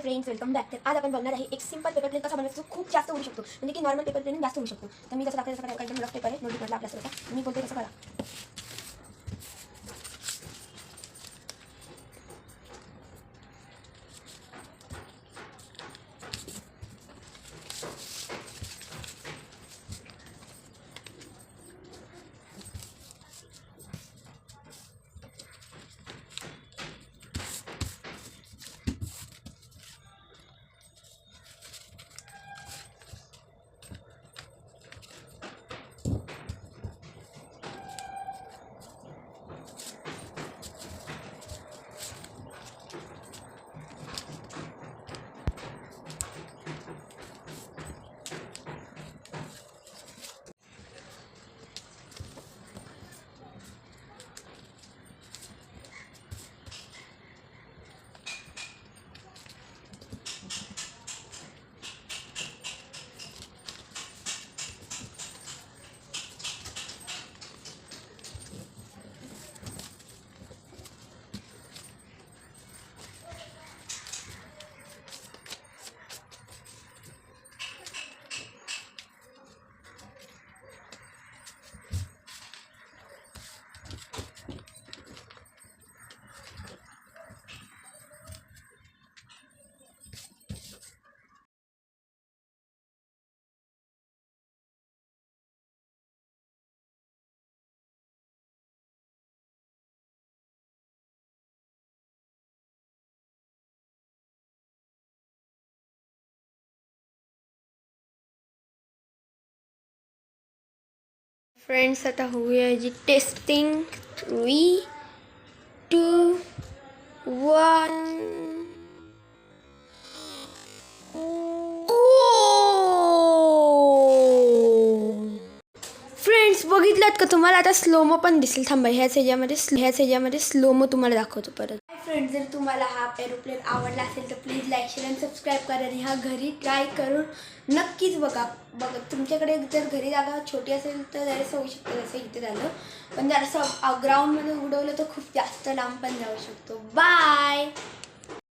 Friends, welcome back. तर आज आपण बघणार आहे एक सिंपल पेपर प्लेन कसा बनवायचा, खूप जास्त उडू शकतो, म्हणजे की नॉर्मल पेपर प्लेन जास्त उडू शकतो. तर मी जसं दाखवलं तसं एकदम रफ पेपर आहे, नोटबुकमधला आपल्या स्वतःचा. मी बोलते तसं करा. फ्रेंड्स, आता होऊया जी टेस्टिंग. 3, 2, 1. फ्रेंड्स, बघितलात का? तुम्हाला आता स्लोमो पण दिसेल. थांबा, ह्याच ह्याच्यामध्ये स्लोमो तुम्हाला दाखवतो परत. फ्रेंड्स, जर तुम्हाला हा एरोप्लेन आवडला असेल तर प्लीज लाईक, शेअर आणि सबस्क्राईब करा. आणि हा घरी ट्राय करून नक्कीच बघा. तुमच्याकडे जर घरी जागा छोटी असेल तर जरासं होऊ शकतं, जसं इथे झालं. पण जरासं ग्राउंडमध्ये उडवलं तर खूप जास्त लांब पण जाऊ शकतो. बाय.